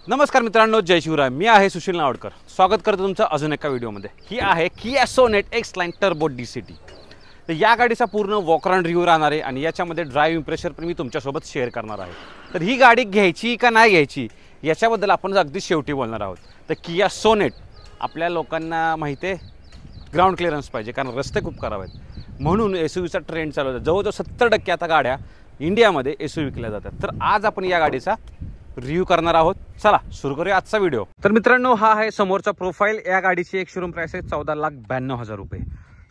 नमस्कार मित्रांनो, जय शिवराय. मी आहे सुशील नावडकर. स्वागत करतो तुमचं अजून एका व्हिडिओमध्ये. ही आहे Kia Sonet X Line turbo DCT. तर या गाडीचा पूर्ण वॉक अराउंड रिव्ह्यू राहणार आहे आणि याच्यामध्ये ड्राइव्ह इम्प्रेशन पण मी तुमच्यासोबत शेअर करणार आहे. तर ही गाडी घ्यायची का नाही घ्यायची याच्याबद्दल आपण अगदी शेवटी बोलणार आहोत. तर किया सोनेट आपल्या लोकांना माहिती आहे ग्राउंड क्लिअरन्स पाहिजे, कारण रस्ते खूप खराब आहेत, म्हणून SUVचा ट्रेंड चालू आहे. जवळजवळ 70% आता गाड्या इंडियामध्ये SUV विकल्या जातात. तर आज आपण या गाडीचा रिव्ह्यू करणार आहोत. चला सुरू करूया आजचा व्हिडिओ. तर मित्रांनो, हा आहे समोरचा प्रोफाईल. या गाडीची एक शोरूम प्राइस आहे 14,92,000 रुपये.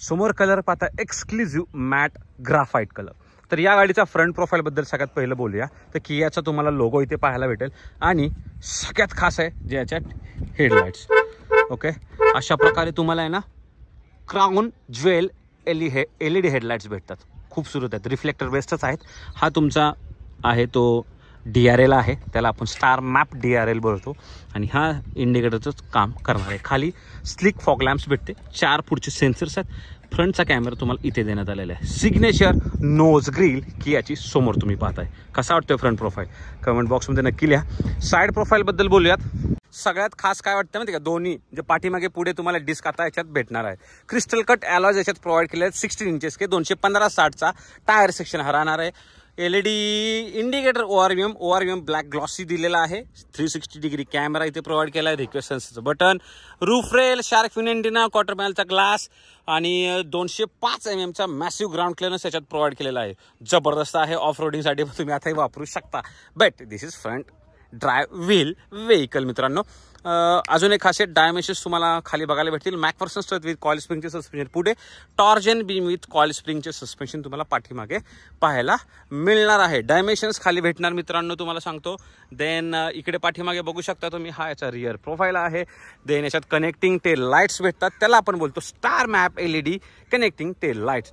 समोर कलर पाहता एक्सक्लुझिव्ह मॅट ग्राफाईट कलर. तर या गाडीचा फ्रंट प्रोफाईल बद्दल सगळ्यात पहिलं बोलूया. तर कियाचा तुम्हाला लोगो इथे पाहायला भेटेल आणि सगळ्यात खास आहे जे याच्यात हेडलाइट्स. ओके, अशा प्रकारे तुम्हाला आहे ना क्राउन ज्वेल LED हेडलाइट्स भेटतात. खूप सुरत आहेत, रिफ्लेक्टर बेस्टच आहेत. हा तुमचा आहे तो DRL आहे, त्याला आपण स्टार मॅप DRL बोलतो आणि हा इंडिकेटरचं काम करणार आहे. खाली स्लिक फॉग लॅम्प्स भेटते, 4 पुढचे सेन्सर्स आहेत. फ्रंटचा कॅमेरा तुम्हाला इथे देण्यात आलेला आहे. सिग्नेचर नोज ग्रिल कियाची समोर तुम्ही पाहताय. कसा वाटतोय फ्रंट प्रोफाईल कमेंट बॉक्समध्ये नक्की लिहा. साईड प्रोफाईल बद्दल बोलूयात. सगळ्यात खास काय वाटतं माहिती का, दोन्ही जे पाठीमागे पुढे तुम्हाला डिस्क आता याच्यात भेटणार आहे. क्रिस्टल कट अलॉयज याच्यात प्रोव्हाइड केले आहेत. 16 इंचेस के 215/60चा टायर सेक्शन हा राहणार आहे. LED indicator ORVM black glossy दिलेला आहे. 360 डिग्री कॅमेरा इथे प्रोव्हाइड केला आहे. रिक्वेस्ट सेन्सरचं button, roof rail, shark fin antenna, quarter पॅनलचा ग्लास आणि 205 mm मॅसिव्ह ग्राउंड क्लिअरन्स याच्यात प्रोव्हाइड केलेला आहे. जबरदस्त आहे. ऑफ रोडिंगसाठी तुम्ही आताही वापरू शकता. But this is front drive wheel vehicle. मित्रांनो, अजून एक खासियत, डायमेन्शन्स तुम्हाला खाली बघायला भेटतील. मॅकफर्सन स्ट्रेट विथ कॉइल स्प्रिंगचे सस्पेन्शन, पुढे टॉर्जन बीम विथ कॉइल स्प्रिंगचे सस्पेन्शन तुम्हाला पाठीमागे पाहायला मिळणार आहे. डायमेन्शन्स खाली भेटणार मित्रांनो, तुम्हाला सांगतो. देन इकडे पाठीमागे बघू शकता तुम्ही, हा याचा रिअर प्रोफाईल आहे. देन याच्यात कनेक्टिंग टेल लाईट्स भेटतात, त्याला आपण बोलतो star map LED connecting tail lights.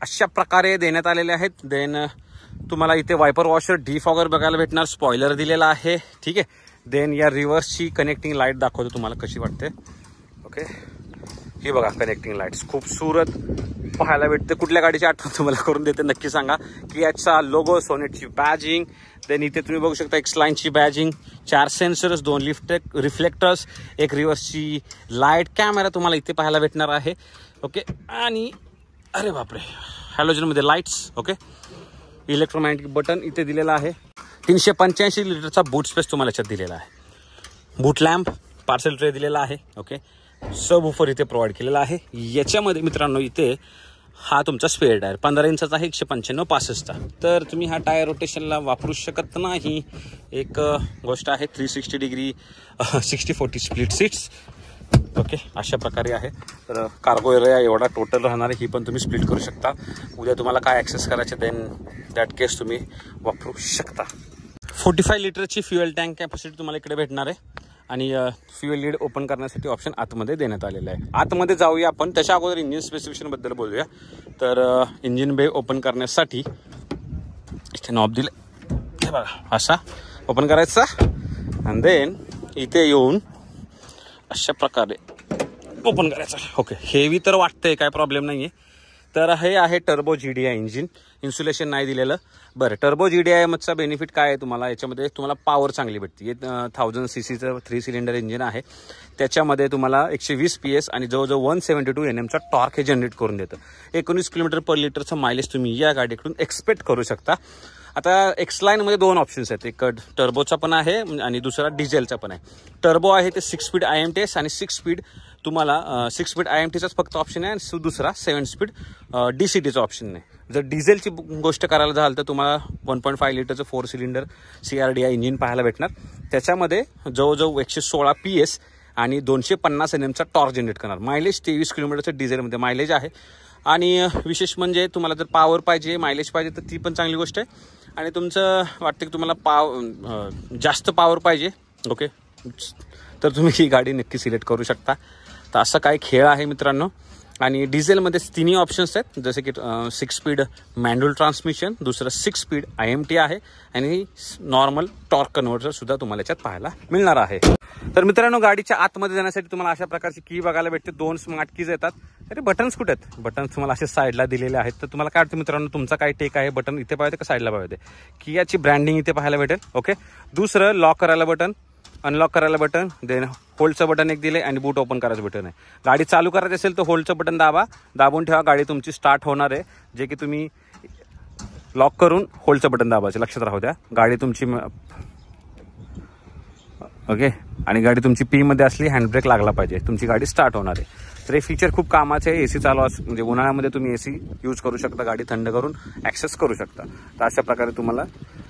अशा प्रकारे देण्यात आलेले आहेत. देन तुम्हाला इथे वायपर वॉशर, डिफॉगर बघायला भेटणार. स्पॉइलर दिलेला आहे. ठीक आहे. देन या रिव्हर्सची कनेक्टिंग लाईट दाखवतो तुम्हाला कशी वाटते. ओके, ही बघा कनेक्टिंग लाईट्स खूप सुरत पाहायला भेटते. कुठल्या गाडीची आठवण तुम्हाला करून देते नक्की सांगा. की याचा लोगो, सोनेटची बॅजिंग. देन इथे तुम्ही बघू शकता एक्स-लाइनची बॅजिंग, 4 सेन्सर्स, 2 रिफ्लेक्टर्स, एक रिव्हर्सची लाईट, कॅमेरा तुम्हाला इथे पाहायला भेटणार आहे. ओके, आणि अरे बापरे, हॅलोजनमध्ये लाईट्स. ओके, इलेक्ट्रोमॅग्नेटिक बटन इथे दिलेला आहे. 385 लिटरचा बूट स्पेस तुम्हाला याच्यात दिलेला आहे. बूट लॅम्प, पार्सल ट्रे दिलेला आहे. ओके, सब वूफर इथे प्रोव्हाइड केलेला आहे. याच्यामध्ये मित्रांनो इथे हा तुमचा स्पेअर टायर 15 इंचाचा आहे, 195/65चा. तर तुम्ही हा टायर रोटेशनला वापरू शकत नाही. एक गोष्ट आहे, 360 डिग्री 60-40 स्प्लिट सीट्स. ओके, अशा प्रकारे आहे. तर कार्गो एरिया एवढा टोटल राहणार आहे. ही पण तुम्ही स्प्लिट करू शकता. उद्या तुम्हाला काय ॲक्सेस करायचे देन दॅट केस तुम्ही वापरू शकता. 45 लिटरची फ्युएल टँक कॅपॅसिटी तुम्हाला इकडे भेटणार आहे आणि फ्युएल लीड ओपन करण्यासाठी ऑप्शन आतमध्ये देण्यात आलेला आहे. आतमध्ये जाऊया आपण, त्याच्या अगोदर इंजिन स्पेसिफिकेशनबद्दल बोलूया. तर इंजिन बे ओपन करण्यासाठी इथे नॉब दिले, हे बघा असा ओपन करायचा आणि देन इथे येऊन अशा प्रकारे ओपन करायचं. ओके, हेवी तर वाटतंय, काय प्रॉब्लेम नाही आहे. तर हे आहे टर्बो GDI इंजिन. इन्सुलेशन नाही दिलेलं. बरं, टर्बो GDI मधचा बेनिफिट काय आहे तुम्हाला, याच्यामध्ये तुम्हाला पॉवर चांगली भेटते. 1000 cc 3 सिलेंडर इंजिन आहे. त्याच्यामध्ये तुम्हाला 120 PS आणि जवळजवळ 172 Nm टॉर्क हे जनरेट करून देतं. 19 km/लिटरचं मायलेज तुम्ही या गाडीकडून एक्सपेक्ट करू शकता. आता एक्स-लाइनमध्ये 2 ऑप्शन्स आहेत, एक टर्बोचा पण आहे आणि दुसरा डिझेलचा पण आहे. टर्बो आहे ते 6 स्पीड IMTS आणि 6 स्पीड तुम्हाला 6 स्पीड IMTचाच फक्त ऑप्शन आहे आणि दुसरा 7 स्पीड DCTचा ऑप्शन नाही. जर डिझेलची गोष्ट करायला झालं तर तुम्हाला 1.5 लिटरचं 4 सिलेंडर CRDI इंजिन पाहायला भेटणार. त्याच्यामध्ये जवळजवळ 116 PS आणि 250 Nmचा टॉर्क जनरेट करणार. मायलेज 23 किलोमीटरचं डिझेलमध्ये मायलेज आहे. आणि विशेष म्हणजे तुम्हाला जर पॉवर पाहिजे, मायलेज पाहिजे तर ती पण चांगली गोष्ट आहे. आणि तुमचं वाटतं की तुम्हाला जास्त पॉवर पाहिजे, ओके, तर तुम्ही ही गाडी नक्की सिलेक्ट करू शकता. तर असं काय खेळ आहे मित्रांनो. आणि डिझेलमध्ये तिन्ही ऑप्शन्स आहेत, जसे की 6 स्पीड मॅन्युअल ट्रान्समिशन, दुसरं 6 स्पीड IMT आहे आणि नॉर्मल टॉर्क कन्व्हर्टर सुद्धा तुम्हाला याच्यात पाहायला मिळणार आहे. तर मित्रांनो, गाडीच्या आतमध्ये जाण्यासाठी तुम्हाला अशा प्रकारची की बघायला भेटते. 2 स्मार्ट कीज येतात. अरे बटन्स कुठे आहेत? बटन्स तुम्हाला असे साईडला दिलेले आहेत. तर तुम्हाला काय वाटतं मित्रांनो, तुमचा काय टेक आहे? बटन इथे पाहिजे का साईडला पाहिजे? कियाची ब्रँडिंग इथे पाहायला भेटेल. ओके, दुसरं लॉक करायला बटन, अनलॉक करायला बटन, देन होल्डचं बटन एक दिले आणि बूट ओपन करायचं बटन आहे. गाडी चालू करायची असेल तर होल्डचं बटन दाबून ठेवा. गाडी तुमची स्टार्ट होणार आहे, जे की तुम्ही लॉक करून होल्डचं बटन दाबायचं. लक्षात राहू द्या. गाडी तुमची ओके, आणि गाडी तुमची पी मध्ये असली, हँडब्रेक लागला पाहिजे, तुमची गाडी स्टार्ट होणार आहे. तर हे फीचर खूप कामाचे आहे. एसी चालू म्हणजे उन्हाळ्यामध्ये तुम्ही एसी यूज करू शकता, गाडी थंड करून ॲक्सेस करू शकता. तर अशा प्रकारे तुम्हाला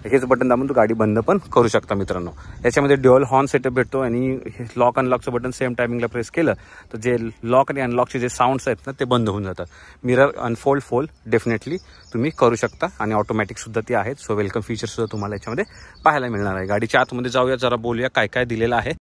हेच बटन दाबून तू गाडी बंद पण करू शकता मित्रांनो. याच्यामध्ये ड्युअल हॉर्न सेटअप भेटतो आणि लॉक अनलॉकचं बटन सेम टायमिंगला प्रेस केलं तर जे लॉक आणि अनलॉकचे जे साऊंड्स आहेत ना ते बंद होऊन जातात. मिरर अनफोल्ड फोल्ड डेफिनेटली तुम्ही करू शकता आणि ऑटोमॅटिक सुद्धा ती आहेत. सो वेलकम फीचर सुद्धा तुम्हाला याच्यामध्ये पाहायला मिळणार आहे. गाडीच्या आतमध्ये जाऊया, जरा बोलूया काय काय दिलेलं आहे.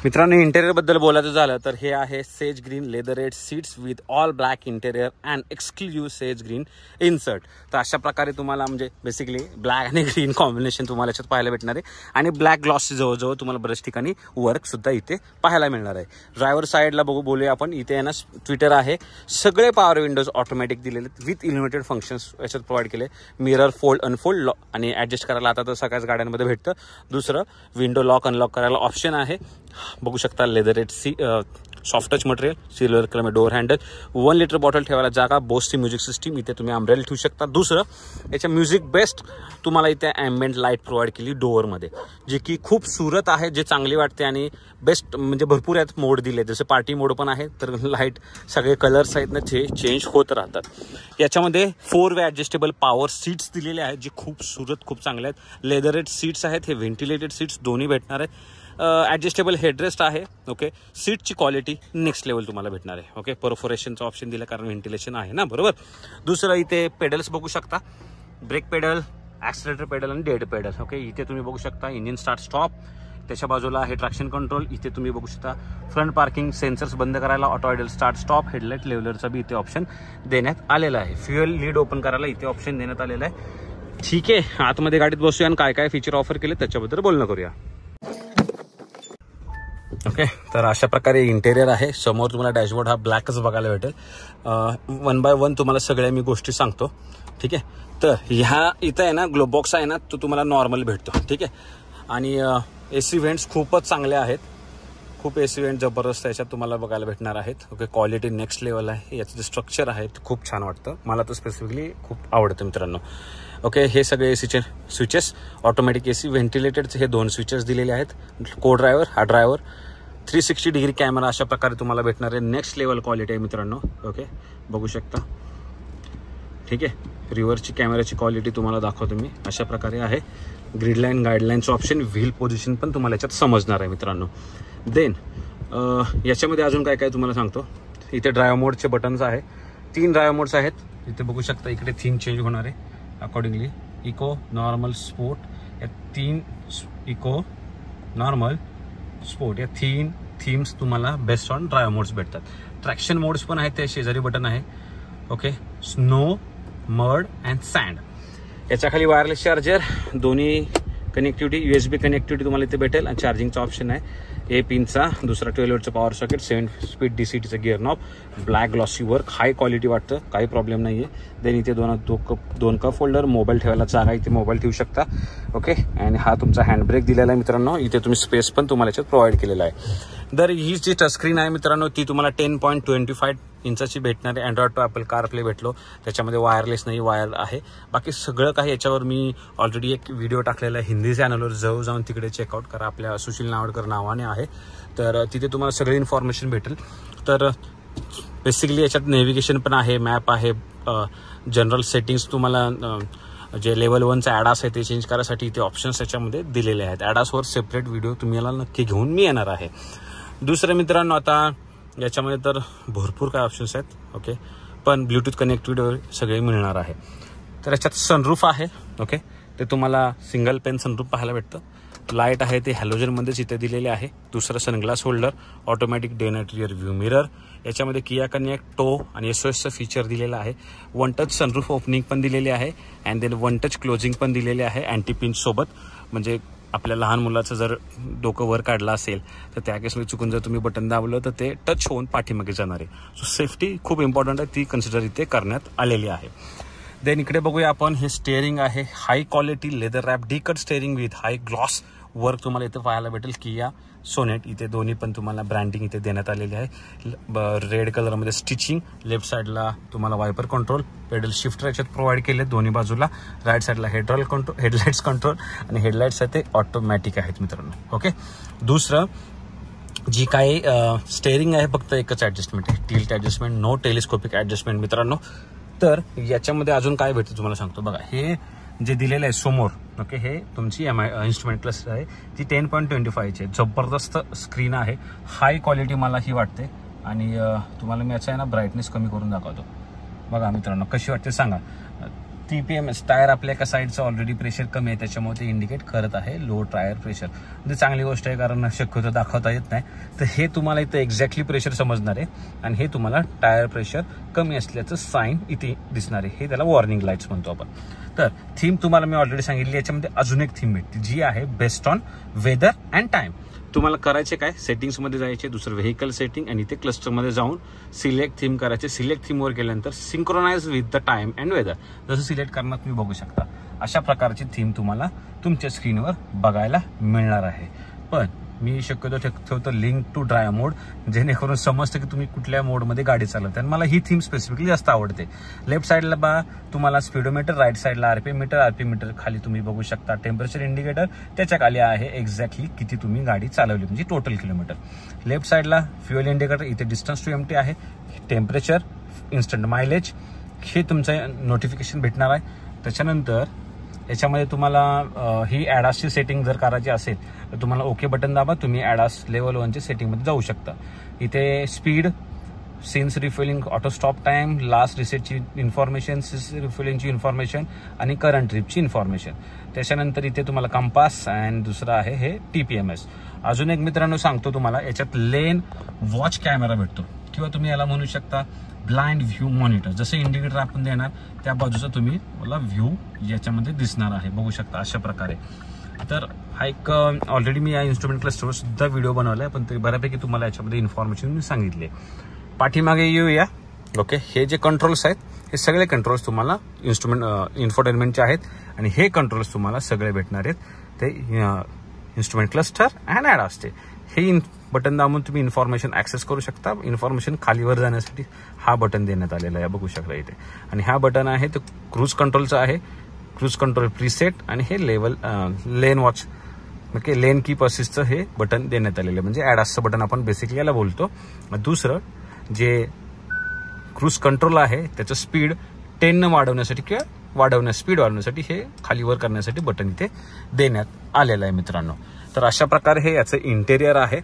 मित्रांनो, इंटेरियर बद्दल बोलायचं झालं तर हे आहे sage green leatherette seats with all black interior and exclusive sage green insert. तर अशा प्रकारे तुम्हाला म्हणजे बेसिकली ब्लॅक आणि ग्रीन कॉम्बिनेशन तुम्हाला याच्यात पाहायला भेटणार आहे आणि ब्लॅक ग्लॉसची जवळजवळ तुम्हाला बऱ्याच ठिकाणी वर्क सुद्धा इथे पाहायला मिळणार आहे. ड्रायव्हर साईडला बोलूया आपण. इथे आहे ना ट्विटर आहे. सगळे पॉवर विंडोज ऑटोमॅटिक दिलेले विथ इल्युमिनेटेड फंक्शन्स याच्यात प्रोव्हाइड केले. मिरर फोल्ड अनफोल्ड आणि ॲडजस्ट करायला आता तर सगळ्याच गाड्यांमध्ये भेटतं. दुसरं विंडो लॉक अनलॉक करायला ऑप्शन आहे. बघू शकता leatherette soft touch material, silver colour door handle, 1 litre bottle ठेवायला जागा, बोसची म्युझिक सिस्टीम, इथे तुम्ही अम्ब्रेला ठेवू शकता. दुसरं याच्या म्युझिक बेस्ट तुम्हाला इथे ॲम्बियंट लाईट प्रोव्हाइड केली डोअरमध्ये, जी की खूप सुरत आहे, जे चांगली वाटते आणि बेस्ट म्हणजे भरपूर यात मोड दिले. जसं पार्टी मोड पण आहे, तर लाईट सगळे कलर्स आहेत ना ते चेंज होत राहतात. याच्यामध्ये 4 वे ॲडजस्टेबल पॉवर सीट्स दिलेले आहेत, जे खूप सुरत खूप चांगले आहेत. लेदरेड सीट्स आहेत, हे व्हेंटिलेटेड सीट्स दोन्ही भेटणार आहेत. ॲडजस्टेबल हेडरेस्ट आहे. ओके, सीटची क्वालिटी नेक्स्ट लेवल तुम्हाला भेटणार आहे. ओके, परफोरेशनचा ऑप्शन दिला कारण व्हेंटिलेशन आहे ना, बरोबर. दुसरं इथे पेडल्स बघू शकता, ब्रेक पेडल, ॲक्सिलेटर पेडल आणि डेड पेडल. ओके, इथे तुम्ही बघू शकता इंजिन स्टार्ट स्टॉप. त्याच्या बाजूला आहे ट्रॅक्शन कंट्रोल. इथे तुम्ही बघू शकता फ्रंट पार्किंग सेन्सर्स बंद करायला, auto idle start stop, headlight लेवलरचा बी इथे ऑप्शन देण्यात आलेला आहे. फ्युएल लीड ओपन करायला इथे ऑप्शन देण्यात आलेला आहे. ठीक आहे, आतमध्ये गाडीत बसूया आणि काय काय फीचर ऑफर केले त्याच्याबद्दल बोलणं करूया. ओके, तर अशा प्रकारे इंटेरियर आहे. समोर तुम्हाला डॅशबोर्ड हा ब्लॅकच बघायला भेटेल. 1 बाय 1 तुम्हाला सगळ्या मी गोष्टी सांगतो. ठीक आहे, तर ह्या इथं आहे ना ग्लो बॉक्स आहे ना तो तुम्हाला नॉर्मल भेटतो. ठीक आहे, आणि एसी व्हेंट्स खूपच चांगले आहेत. खूप एसी व्हेंट जबरदस्त याच्यात तुम्हाला बघायला भेटणार आहेत. ओके, क्वालिटी नेक्स्ट लेवल आहे. याचं जे स्ट्रक्चर आहे ते खूप छान वाटतं. मला तर स्पेसिफिकली खूप आवडतं मित्रांनो. ओके, हे सगळे एसीचे स्विचेस, ऑटोमॅटिक एसी, व्हेंटिलेटेडचे हे 2 स्विचेस दिलेले आहेत. को ड्रायव्हर, हा ड्रायव्हर, 360 डिग्री कॅमेरा अशा प्रकारे तुम्हाला भेटणार आहे. नेक्स्ट लेवल क्वालिटी आहे मित्रांनो. ओके, बघू शकता. ठीक आहे, रिव्हर्सची कॅमेराची क्वालिटी तुम्हाला दाखवतो मी. अशा प्रकारे आहे. ग्रीडलाईन गाईडलाईनचं ऑप्शन, व्हील पोझिशन पण तुम्हाला याच्यात समजणार आहे मित्रांनो. देन याच्यामध्ये अजून काय काय तुम्हाला सांगतो. इथे ड्रायव्ह मोडचे बटन्स आहे. 3 ड्रायव्ह मोड्स आहेत. इथे बघू शकता. इकडे थीम चेंज होणार आहे अकॉर्डिंगली. इको, नॉर्मल, स्पोर्ट या 3 इको, नॉर्मल, स्पोर्ट या 3 थीम्स तुम्हाला बेस्ट ऑन ड्रायव्ह मोड्स भेटतात. ट्रॅक्शन मोड्स पण आहेत, ते शेजारी बटन आहे. Okay, snow, mud and sand. याच्या खाली वायरलेस चार्जर, दोन्ही कनेक्टिव्हिटी, USB कनेक्टिव्हिटी तुम्हाला इथे भेटेल आणि चार्जिंगचा ऑप्शन आहे. ए पिनचा, दुसरा 12 वोल्टचा पॉवर सॉकेट, 7 स्पीड DCTचं gear knob, black glossy work, high quality वाटतं, काही प्रॉब्लेम नाही आहे. देन इथे दोन कप होल्डर, मोबाईल ठेवायला जागा, इथे मोबाईल ठेवू शकता. ओके, आणि हा तुमचा हँडब्रेक दिलेला आहे मित्रांनो. इथे तुम्ही स्पेस पण तुम्हाला याच्यात प्रोव्हाइड केलेला आहे. तर ही जी टचस्क्रीन आहे मित्रांनो ती तुम्हाला 10.25 इंचाची भेटणार आहे. अँड्रॉइड टू ॲपल कारप्ले भेटलो, त्याच्यामध्ये वायरलेस नाही, वायर आहे. बाकी सगळं काही याच्यावर मी ऑलरेडी एक व्हिडिओ टाकलेला आहे हिंदी चॅनलवर, जाऊन तिकडे चेकआउट करा. आपल्या सुशील नावडकर नावाने आहे, तर तिथे तुम्हाला सगळी इन्फॉर्मेशन भेटेल. तर बेसिकली याच्यात नेव्हिगेशन पण आहे, मॅप आहे, जनरल सेटिंग्स तुम्हाला जे लेवल 1चा ॲडास आहे ते चेंज करायसाठी इथे ऑप्शन्स याच्यामध्ये दिलेले आहेत. ॲडासवर सेपरेट व्हिडिओ तुम्हाला नक्की घेऊन मी येणार आहे. दुसरं मित्रांनो, आता याच्यामध्ये तर भरपूर काय ऑप्शन्स आहेत. ओके, पण ब्लूटूथ कनेक्टिव्हिटी सगळे मिळणार आहे. तर याच्यात सनरूफ आहे. ओके, ते तुम्हाला सिंगल पेन सनरूफ पाहायला भेटतं. लाईट आहे ते हॅलोजनमध्येच इथे दिलेले आहे. दुसरं sunglass holder, automatic day night rear view mirror, याच्यामध्ये किया कनेक्ट, टो आणि SOSचं फीचर दिलेलं आहे. 1 टच सनरूफ ओपनिंग पण दिलेली आहे अँड देन 1 टच क्लोजिंग पण दिलेले आहे अँटी पिंच सोबत. म्हणजे आपल्या लहान मुलाचं जर डोकं वर काढलं असेल तर त्या केसमध्ये चुकून जर तुम्ही बटन दाबलं तर ते टच होऊन पाठीमागे जाणार आहे. सो सेफ्टी खूप इम्पॉर्टंट आहे, ती कन्सिडर इथे करण्यात आलेली आहे. देन इकडे बघूया आपण, हे स्टेअरिंग आहे high quality leather wrap D cut steering with high gloss work तुम्हाला इथे पाहायला भेटेल. किया सोनेट इथे दोन्ही पण तुम्हाला ब्रँडिंग इथे देण्यात आलेली आहे. रेड कलरमध्ये स्टिचिंग. लेफ्ट साईडला तुम्हाला वायपर कंट्रोल, पेडल शिफ्टर याच्यात प्रोव्हाइड केले दोन्ही बाजूला. राईट साईडला हेडलाइट्स कंट्रोल आणि हेडलाइट्स आहे ते ऑटोमॅटिक आहेत मित्रांनो. ओके, दुसरं जी काही स्टेअरिंग आहे फक्त एकच ॲडजस्टमेंट आहे, tilt adjustment, no telescopic adjustment मित्रांनो. तर याच्यामध्ये अजून काय भेटतं तुम्हाला सांगतो बघा. हे जे दिलेलं आहे समोर, ओके, हे तुमची इन्स्ट्रुमेंट क्लस्टर आहे ती 10.25 जबरदस्त स्क्रीन आहे. हाय क्वालिटी मला ही वाटते. आणि तुम्हाला मी याचा आहे ना ब्राईटनेस कमी करून दाखवतो. बघा मित्रांनो कशी वाटते सांगा. TPMS टायर आपल्या एका साईडचं ऑलरेडी प्रेशर कमी आहे, त्याच्यामुळे ते इंडिकेट करत आहे लो टायर प्रेशर. म्हणजे चांगली गोष्ट आहे, कारण शक्यतो दाखवता येत नाही. तर हे तुम्हाला इथं एक्झॅक्टली प्रेशर समजणार आहे आणि हे तुम्हाला टायर प्रेशर कमी असल्याचं साईन इथे दिसणार आहे. हे त्याला वॉर्निंग लाईट्स म्हणतो आपण. तर थीम तुम्हाला मी ऑलरेडी सांगितली. याच्यामध्ये अजून एक थीम भेटते जी आहे based on whether and time. तुम्हाला करायचे काय, सेटिंग्समध्ये जायचे, दुसरं व्हेकल सेटिंग आणि इथे क्लस्टरमध्ये जाऊन सिलेक्ट थीम करायचे. सिलेक्ट थीमवर गेल्यानंतर synchronize with the time and weather जसं सिलेक्ट करणार तुम्ही बघू शकता. अशा प्रकारची थीम तुम्हाला तुमच्या स्क्रीनवर बघायला मिळणार आहे. पण मी शक्यतो ठेवतो लिंक टू ड्राईव्ह मोड, जेणेकरून समजतं की तुम्ही कुठल्या मोडमध्ये गाडी चालवते. आणि मला ही थीम स्पेसिफिकली जास्त आवडते. लेफ्ट साईडला बा तुम्हाला स्पीडोमीटर, राईट साईडला आरपीएम मीटर खाली तुम्ही बघू शकता. टेम्परेचर इंडिकेटर त्याच्या खाली आहे एक्झॅक्टली किती तुम्ही गाडी चालवली म्हणजे टोटल किलोमीटर. लेफ्ट साईडला फ्युएल इंडिकेटर, इथे डिस्टन्स टू एम्प्टी आहे. टेम्परेचर, इन्स्टंट मायलेज हे तुमचं नोटिफिकेशन भेटणार आहे. त्याच्यानंतर याच्यामध्ये तुम्हाला ही ॲडासची सेटिंग जर करायची असेल तर तुम्हाला ओके बटन दाबा, तुम्ही ॲडास लेवल 1च्या सेटिंगमध्ये जाऊ शकता. इथे speed, since refuelling, auto stop time, last रिसेटची इन्फॉर्मेशन, रिफ्युलिंगची इन्फॉर्मेशन आणि करंट ट्रिपची इन्फॉर्मेशन. त्याच्यानंतर इथे तुम्हाला कंपास आणि दुसरं आहे हे TPMS. अजून एक मित्रांनो सांगतो तुम्हाला, याच्यात लेन वॉच कॅमेरा भेटतो किंवा तुम्ही याला म्हणू शकता ब्लाइंड व्ह्यू मॉनिटर. जसं इंडिकेटर आपण देणार त्या बाजूचा तुम्ही मला व्ह्यू याच्यामध्ये दिसणार आहे, बघू शकता अशा प्रकारे. तर हा एक ऑलरेडी मी या इन्स्ट्रुमेंट क्लस्टरवर सुद्धा व्हिडिओ बनवला आहे, पण ते बऱ्यापैकी तुम्हाला याच्यामध्ये इन्फॉर्मेशन मी सांगितले. पाठीमागे येऊया. ओके, हे जे कंट्रोल्स आहेत हे सगळे कंट्रोल्स तुम्हाला इन्फोटेनमेंटचे आहेत आणि हे कंट्रोल्स तुम्हाला सगळे भेटणार आहेत ते इन्स्ट्रुमेंट क्लस्टर अँड ॲडासचे. हे बटन दाबून तुम्ही इन्फॉर्मेशन ॲक्सेस करू शकता. इन्फॉर्मेशन खालीवर जाण्यासाठी हा बटन देण्यात आलेला आहे, बघू शकता इथे. आणि हा बटन आहे तो क्रूज कंट्रोलचा आहे. क्रूज कंट्रोल प्रीसेट आणि हे लेन वॉच, ओके, लेन कीप असिस्टचं हे बटन देण्यात आलेलं आहे. म्हणजे ॲडासचं बटन आपण बेसिकली याला बोलतो. दुसरं जे क्रूज कंट्रोल आहे त्याचं स्पीड 10 वाढवण्यासाठी किंवा स्पीड वाढवण्यासाठी हे खालीवर करण्यासाठी बटन इथे देण्यात आलेलं आहे मित्रांनो. तर अशा प्रकारे हे याचं इंटेरियर आहे.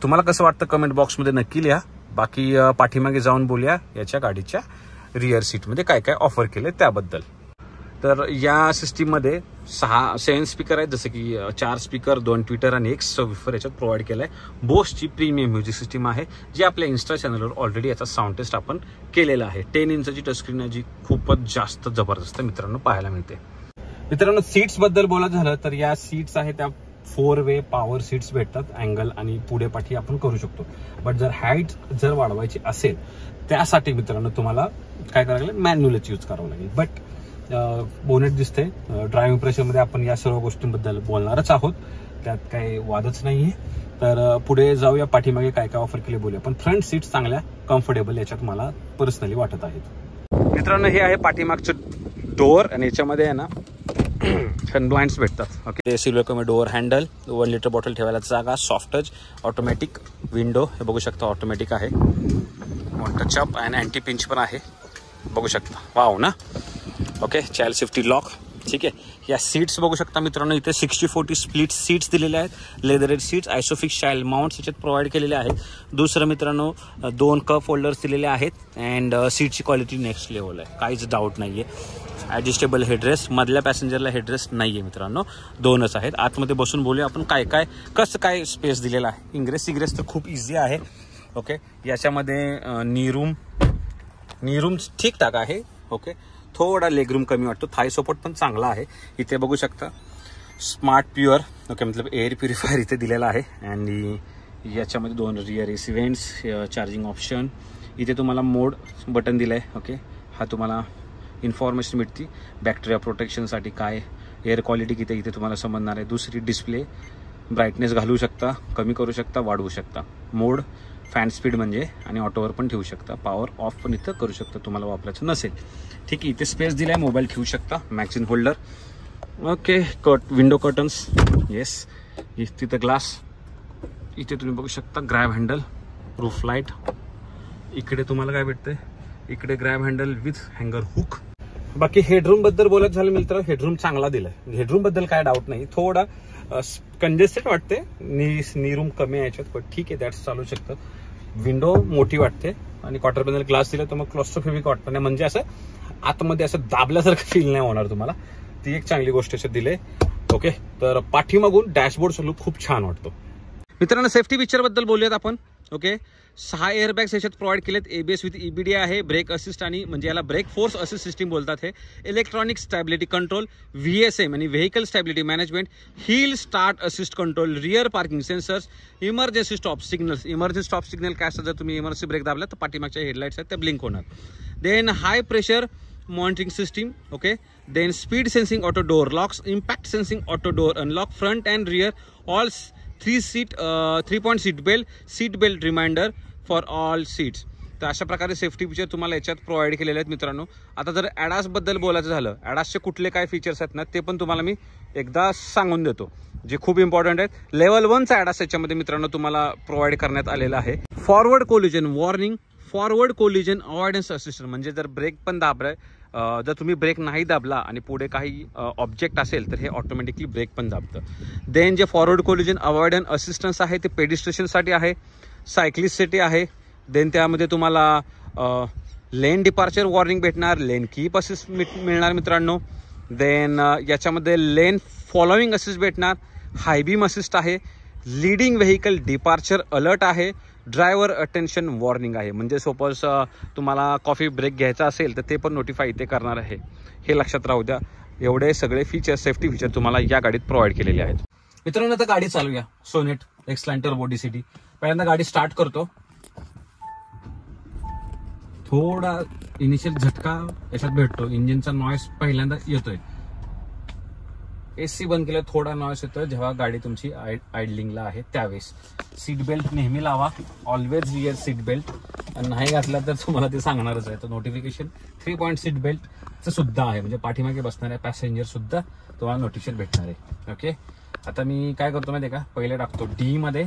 तुम्हाला कसं वाटतं कमेंट बॉक्समध्ये नक्की लिहा. बाकी पाठीमागे जाऊन बोलूया याच्या गाडीच्या रिअर सीटमध्ये काय काय ऑफर केले त्याबद्दल. तर या सिस्टीममध्ये 7 स्पीकर आहेत, जसं की 4 स्पीकर, 2 ट्विटर आणि 1 सबवूफर याच्यात प्रोव्हाइड केला आहे. बोसची प्रीमियम म्युझिक सिस्टीम आहे जी आपल्या इन्स्टा चॅनलवर ऑलरेडी याचा साऊंड टेस्ट आपण केलेला आहे. 10 इंचची टचस्क्रीन आहे जी खूपच जास्त जबरदस्त मित्रांनो पाहायला मिळते. मित्रांनो सीट्स बद्दल बोलायचं झालं तर या सीट्स आहेत त्या 4 वे पॉवर सीट्स भेटतात. अँगल आणि पुढे पाठी आपण करू शकतो. बट जर हाईट जर वाढवायची असेल त्यासाठी मित्रांनो तुम्हाला काय करावं लागेल, मॅन्युअलच यूज करावं लागेल. बट बोनेट दिसते. ड्रायव्हिंग प्रेशरमध्ये आपण या सर्व गोष्टींबद्दल बोलणारच आहोत, त्यात काही वादच नाहीये. तर पुढे जाऊया, पाठीमागे काय काय ऑफर केले बोलूया. पण फ्रंट सीट्स चांगल्या कम्फर्टेबल याच्यात मला पर्सनली वाटत आहेत. मित्रांनो हे आहे पाठीमागचं डोअर आणि याच्यामध्ये आहे ना सनब्लाइंड्स भेटतात. ओके, सिल्वर कमी डोअर हँडल, 1 लिटर बॉटल ठेवायला जागा, सॉफ्ट टच, ऑटोमॅटिक विंडो हे बघू शकता ऑटोमॅटिक आहे. वन टच अप आणि अँटी पिंच पण आहे, बघू शकता. वाव ना. Okay, child safety lock. ठीक आहे. या सीट्स बघू शकता मित्रांनो, इथे 60-40 स्प्लिट सीट्स दिलेले आहेत. लेदरेड सीट्स, आयसोफिक्स चाइल्ड माउंट्स याच्यात प्रोव्हाइड केलेले आहेत. दुसरं मित्रांनो 2 कप होल्डर्स दिलेले आहेत अँड सीटची क्वालिटी नेक्स्ट लेवल आहे, काहीच डाऊट नाहीये. ॲडजस्टेबल हेडरेस्ट, मधल्या पॅसेंजरला हेडरेस्ट नाहीये मित्रांनो, 2च आहेत. आतमध्ये बसून बोलूया आपण काय काय कसं काय स्पेस दिलेला आहे. इंग्रेस तर खूप इझी आहे. ओके, याच्यामध्ये नी रूम ठीकठाक आहे. ओके, थोडा लेगरूम कमी वाटतो. थाय सपोर्ट पण चांगला आहे. इथे बघू शकता स्मार्ट प्युअर, ओके, मतलब एअर प्युरिफायर इथे दिलेला आहे. आणि याच्यामध्ये 2 rear AC vents, charging option. इथे तुम्हाला मोड बटन दिलं आहे. ओके, हा तुम्हाला इन्फॉर्मेशन मिळते बॅक्टेरिया प्रोटेक्शनसाठी काय एअर क्वालिटी किती इथे तुम्हाला समजणार आहे. दुसरी डिस्प्ले ब्राईटनेस घालू शकता, कमी करू शकता, वाढवू शकता. मोड फॅन स्पीड म्हणजे आणि ऑटोवर पण ठेवू शकता. पॉवर ऑफ पण इथं करू शकता तुम्हाला वापरायचं नसेल. ठीक आहे, इथे स्पेस दिला आहे, मोबाईल ठेवू शकता, magazine holder. Okay, window curtains, yes. तिथं ग्लास, इथे तुम्ही बघू शकता ग्रॅब हँडल, रूफ लाईट. इकडे तुम्हाला काय भेटतंय, इकडे ग्रॅब हँडल विथ हँगर हुक. बाकी हेडरूम बद्दल बोलायचं झालं मित्र, हेडरूम चांगला दिलाय. हेडरूम बद्दल काय डाऊट नाही. थोडा कंजेस्टेड वाटते, नी रूम कमी आहे याच्यात, पण ठीक आहे, दॅट्स चालू शकतं. विंडो मोठी वाटते आणि क्वार्टर पॅनल ग्लास दिला तर मग क्लॉस्ट्रोफोबिक वाटतं नाही, म्हणजे असं आतमध्ये असं दाबल्यासारखं फील नाही होणार तुम्हाला. ती एक चांगली गोष्ट याच्यात दिली. ओके, तर पाठीमागून डॅशबोर्डचा लुक खूप छान वाटतो. मित्रांनो, सेफ्टी फीचर बद्दल बोलूयात आपण. ओके, 6 एअरबॅग्स याच्यात प्रोव्हाइड केलेत. एबीएस विथ ईबीडी आहे, ब्रेक असिस्ट आणि म्हणजे याला ब्रेक फोर्स असिस्ट सिस्टीम बोलतात. हे इलेक्ट्रॉनिक स्टॅबिलिटी कंट्रोल, व्हीएसएम आणि vehicle stability management, hill start assist control, rear parking sensors, emergency stop signals. Emergency stop signal काय असतं, जर तुम्ही इमर्जन्सी ब्रेक दाबला तर पाठीमागच्या हेडलाईट्स आहेत त्या ब्लिंक होणार. Then high pressure monitoring system. Okay, then speed sensing auto door locks, impact sensing auto door unlock, front and rear all 3 point seat belt reminder for all seats. तर अशा प्रकारे safety feature तुम्हाला याच्यात provide केलेले आहेत मित्रांनो. आता जर ॲडास बद्दल बोलायचं झालं, ॲडासचे कुठले काय फीचर्स आहेत ना ते पण तुम्हाला मी एकदा सांगून देतो, जे खूप इम्पॉर्टंट आहेत. लेवल 1चा ॲडास याच्यामध्ये मित्रांनो तुम्हाला प्रोव्हाइड करण्यात आलेला आहे. Forward collision warning, forward collision avoidance assistant, म्हणजे जर ब्रेक पण दाबलाय, जर तुम्ही ब्रेक नाही दाबला आणि पुढे काही ऑब्जेक्ट असेल तर हे ऑटोमॅटिकली ब्रेक पण दाबतं. देन जे फॉरवर्ड कोलिजन अवॉइडन्स असिस्टन्स आहे ते पेडिस्ट्रेशनसाठी आहे, सायक्लिस्टसाठी आहे. देन त्यामध्ये तुम्हाला लेन डिपार्चर वॉर्निंग भेटणार, लेन कीप असिस्ट मिळणार मित्रांनो. देन याच्यामध्ये लेन फॉलोइंग असिस्ट भेटणार, हाय बीम असिस्ट आहे, लीडिंग व्हेकल डिपार्चर अलर्ट आहे, ड्रायव्हर अटेन्शन वॉर्निंग आहे. म्हणजे सपोज तुम्हाला कॉफी ब्रेक घ्यायचा असेल तर ते पण नोटिफाय इथे करणार आहे. हे लक्षात राहू द्या. एवढे सगळे फीचर्स, सेफ्टी फीचर तुम्हाला या गाडीत प्रोव्हाइड केलेले आहेत. मित्रांनो, आता गाडी चालूया. Sonet X Line turbo DCT. पहिल्यांदा गाडी स्टार्ट करतो. थोडा इनिशियल झटका याच्यात भेटतो, इंजिनचा नॉइस पहिल्यांदा येतोय. एसी बंद केलं थोडा नॉइस येतो जेव्हा गाडी तुमची आयडलिंगला आहे त्यावेळेस. सीट बेल्ट नेहमी लावा, ऑलवेज विअर सीट बेल्ट. नाही घातला तर तुम्हाला ते सांगणारच आहे. तर नोटिफिकेशन 3 पॉइंट सीट बेल्टचं सुद्धा आहे, म्हणजे पाठीमागे बसणाऱ्या पॅसेंजर सुद्धा तुम्हाला नोटिफिकेशन भेटणार आहे. ओके, आता मी काय करतो माहिती आहे का, पहिले टाकतो डी मध्ये,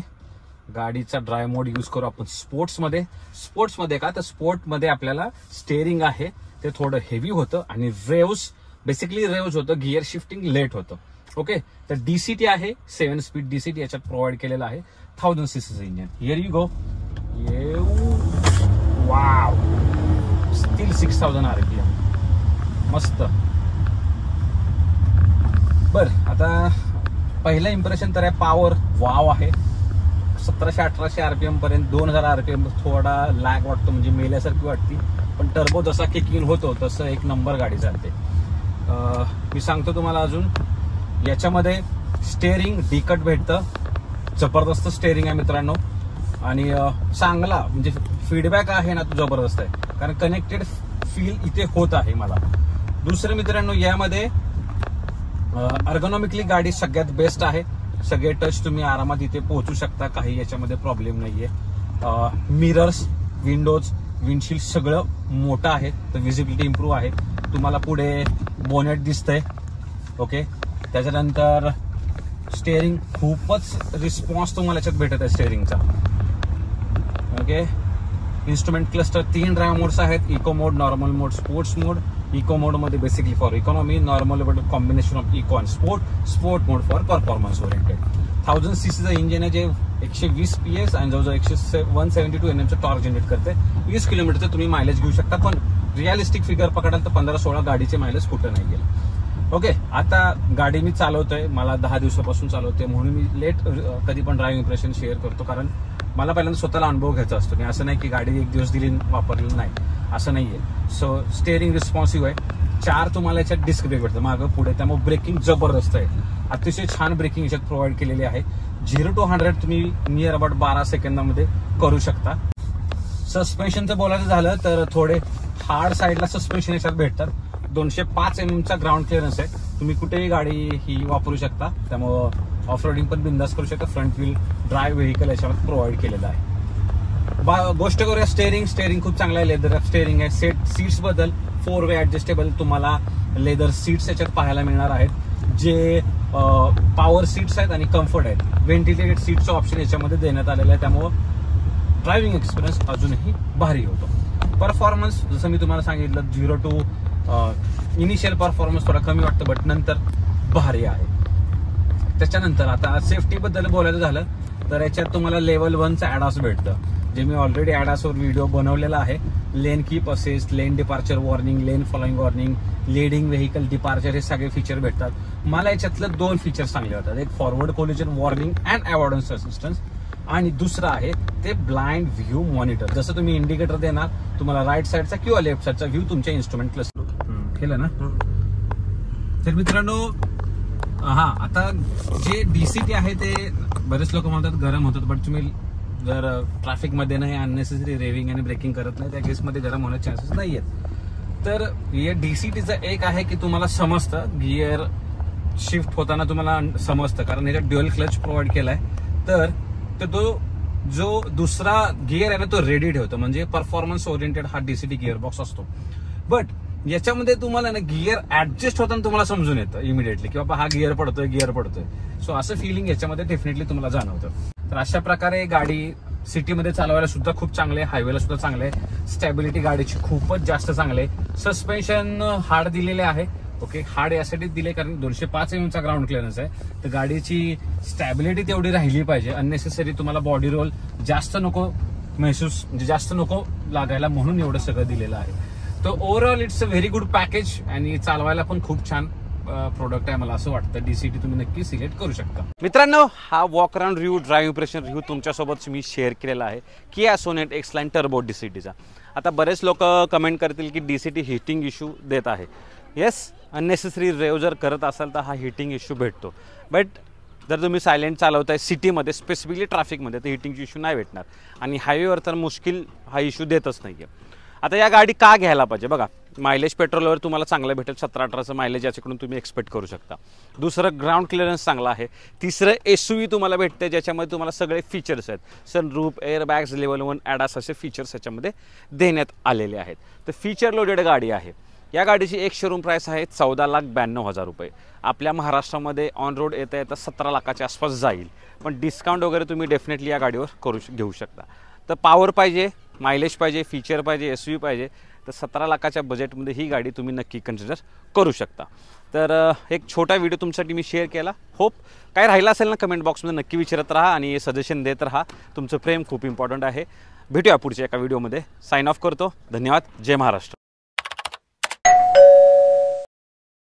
गाडीचा ड्राय मोड यूज करू आपण स्पोर्ट्समध्ये का, तर स्पोर्टमध्ये आपल्याला स्टेअरिंग आहे ते थोडं हेवी होतं आणि बेसिकली रेव्ज होतं, गिअर शिफ्टिंग लेट होतं. ओके, तर डीसीटी आहे, 7 स्पीड डीसीटी याच्यात प्रोव्हाइड केलेला आहे. 1000 सीसीचं engine. Here you go. Wow, still 6000 RPM, मस्त. बर, आता पहिलं इम्प्रेशन तर आहे पॉवर वाव आहे. 1700-1800 RPM पर्यंत, 2000 RPM थोडा लॅग वाटतो, म्हणजे मेल्यासारखी वाटते. पण टर्बो जसा किक इन होतो तसं एक नंबर गाडी चालते. मी सांगतो तुम्हाला अजून, याच्यामध्ये स्टेअरिंग डिकट भेटतं, जबरदस्त स्टेअरिंग आहे मित्रांनो. आणि चांगला म्हणजे फीडबॅक आहे ना तो जबरदस्त आहे, कारण कनेक्टेड फील इथे होत आहे मला. दुसरं मित्रांनो, यामध्ये अर्गोनॉमिकली गाडी सगळ्यात बेस्ट आहे. सगळे टच तुम्ही आरामात इथे पोहोचू शकता, काही याच्यामध्ये प्रॉब्लेम नाहीये. मिरर्स, विंडोज, विंडशील्ड सगळं मोठं आहे, तर व्हिजिबिलिटी इम्प्रूव्ह आहे. तुम्हाला पुढे बोनेट दिसतंय. ओके, त्याच्यानंतर स्टेअरिंग, खूपच रिस्पॉन्स तुम्हाला याच्यात भेटत आहे स्टेअरिंगचा. Okay, instrument cluster 3 drive modes आहेत, eco mode, normal mode, sports mode. Eco mode मध्ये basically for economy, normal mode combination of eco and sport mode for performance oriented. 1000 सीसीचं इंजिन आहे, जे 120 PS आणि जवळजवळ 172 NMचं टॉर्क जनरेट करते. 20 किलोमीटरचं तुम्ही मायलेज घेऊ शकता, पण रिअलिस्टिक फिगर पकडाल तर 15-16 गाडीचे मायलेज कुठं नाही गेलं. ओके, आता गाडी मी चालवतोय, मला 10 दिवसापासून चालवते, म्हणून मी लेट कधी पण ड्रायव्हिंग इम्प्रेशन शेअर करतो, कारण मला पहिल्यांदा स्वतःला अनुभव घ्यायचा असतो. मी असं नाही की गाडी एक दिवस दिली वापरली नाही, असं नाहीये. सो स्टेअरिंग रिस्पॉन्सिव्ह आहे. 4 तुम्हाला याच्यात डिस्क ब्रेक भेटतं मागं पुढे, त्यामुळे ब्रेकिंग जबरदस्त आहे. अतिशय छान ब्रेकिंग याच्यात प्रोव्हाइड केलेली आहे. 0 to 100 तुम्ही नियर अबाउट 12 सेकंदामध्ये करू शकता. सस्पेन्शनचं बोलायचं झालं तर थोडे हार्ड साईडला सस्पेन्शन याच्यात भेटतात. 205 mm चा ग्राउंड क्लिअरन्स आहे. तुम्ही कुठेही गाडी ही वापरू शकता, त्यामुळं ऑफ रोडिंग पण बिंदास करू शकता. फ्रंट व्हील ड्राईव्ह व्हेकल याच्यामध्ये प्रोव्हाइड केलेलं आहे. गोष्ट करूया स्टेअरिंग खूप चांगलं आहे. लेदर स्टेअरिंग आहे. सीट्स बद्दल 4 वे ऍडजस्टेबल तुम्हाला लेदर सीट्स याच्यात पाहायला मिळणार आहेत, जे पॉवर सीट्स आहेत आणि कम्फर्ट आहेत. व्हेंटिलेटेड सीटचं ऑप्शन याच्यामध्ये देण्यात आलेलं आहे, त्यामुळं ड्रायव्हिंग एक्सपिरियन्स अजूनही भारी होतो. परफॉर्मन्स जसं मी तुम्हाला सांगितलं 0 to इनिशियल परफॉर्मन्स थोडा कमी वाटतं, बट नंतर भारी आहे. त्याच्यानंतर आता सेफ्टी बद्दल बोलायचं झालं तर याच्यात तुम्हाला लेवल 1चं ॲडास भेटतं, जे मी ऑलरेडी ॲडासवर व्हिडिओ बनवलेला आहे. Lane keep assist, lane departure warning, lane following warning, leading vehicle departure, हे सगळे फीचर भेटतात. मला याच्यातलं 2 फीचर चांगले होतात. एक forward collision warning and avoidance assistance, आणि दुसरं आहे ते ब्लाइंड व्ह्यू मॉनिटर. जसं तुम्ही इंडिकेटर देणार, तुम्हाला राईट साईडचा किंवा लेफ्ट साईडचा व्ह्यू तुमच्या इन्स्ट्रुमेंट क्लस्टर केलं ना. तर मित्रांनो, हा आता जे डीसीटी आहे ते बरेच लोक म्हणतात गरम होतात, बट तुम्ही जर ट्रॅफिकमध्ये नाही अननेसेसरी रेव्हिंग आणि ब्रेकिंग करत नाही, त्या केसमध्ये गरम होण्याचे चान्सेस नाही आहेत. तर या डीसीटीचं एक आहे की तुम्हाला समजतं गिअर शिफ्ट होताना, तुम्हाला समजतं, कारण ह्याच्यात ड्युअल क्लच प्रोव्हाइड केलाय. तर तो जो दुसरा गिअर आहे ना तो रेडी ठेवतो, म्हणजे परफॉर्मन्स ओरिएंटेड हा डीसीटी गिअर बॉक्स असतो. बट याच्यामध्ये तुम्हाला ना गिअर ऍडजस्ट होताना तुम्हाला समजून येतं इमिडिएटली की बाबा हा गिअर पडतोय. सो असं फिलिंग याच्यामध्ये डेफिनेटली तुम्हाला जाणवतं. तर अशा प्रकारे गाडी सिटीमध्ये चालवायला सुद्धा खूप चांगले, हायवेला सुद्धा चांगले. स्टॅबिलिटी गाडीची खूपच जास्त चांगले. सस्पेन्शन हार्ड दिलेले आहे. ओके, हार्ड यासाठीच दिले कारण 205 mm चा ग्राउंड क्लिअरन्स आहे. तर गाडीची स्टॅबिलिटी तेवढी राहिली पाहिजे. अननेसेसरी तुम्हाला बॉडी रोल जास्त नको महसूस, म्हणजे जास्त नको लागायला, म्हणून एवढं सगळं दिलेलं आहे. तर overall it's a very good package आणि चालवायला पण खूप छान प्रोडक्ट आहे. मला असं वाटतं डीसीटी तुम्ही नक्की सिलेक्ट करू शकता. मित्रांनो, हा walk around review, drive impression review तुमच्यासोबत मी शेअर केलेला आहे किया सोनेट एक्सलाइन टर्बो डीसीटीचा. आता बरेच लोक कमेंट करतील की डीसीटी हिटिंग इश्यू देत आहे. येस, अननेसेसरी रेव जर करत असाल तर हा हिटिंग इश्यू भेटतो. बट जर तुम्ही सायलेंट चालवताय सिटीमध्ये, स्पेसिफिकली ट्रॅफिकमध्ये, तर हिटिंग इश्यू नाही भेटणार. आणि हायवेवर तर मुश्किल हा इश्यू देतच नाही आहे. आता या गाडी का घ्यायला पाहिजे बघा, मायलेज पेट्रोलवर तुम्हाला चांगलं भेटेल, 17-18चं मायलेज याच्याकडून तुम्ही एक्सपेक्ट करू शकता. दुसरं ग्राउंड क्लिअरन्स चांगला आहे. तिसरं एसयूव्ही तुम्हाला भेटते, ज्याच्यामध्ये तुम्हाला सगळे फीचर्स आहेत. सनरूफ, एअरबॅग्स, लेवल 1 ॲडास असे फीचर्स याच्यामध्ये देण्यात आलेले आहेत. तर फीचर लोडेड गाडी आहे. या गाडीची एक शोरूम प्राईस आहे 14,92,000 रुपये. आपल्या महाराष्ट्रामध्ये ऑन रोड येता येता 17 लाखाच्या आसपास जाईल, पण डिस्काउंट वगैरे तुम्ही डेफिनेटली या गाडीवर घेऊ शकता. तर पॉवर पाहिजे, मायलेज पाहिजे, फीचर पाहिजे, एसयूव्ही पाहिजे, तर 17 लाखाच्या बजेटमध्ये ही गाडी तुम्ही नक्की कन्सिडर करू शकता. तर एक छोटा व्हिडिओ तुमच्यासाठी मी शेअर केला. होप काय राहिलं असेल ना कमेंट बॉक्समध्ये नक्की विचारत राहा आणि सजेशन देत राहा. तुमचं प्रेम खूप इम्पॉर्टंट आहे. भेटूया पुढच्या एका व्हिडिओमध्ये. साइन ऑफ करतो. धन्यवाद. जय महाराष्ट्र.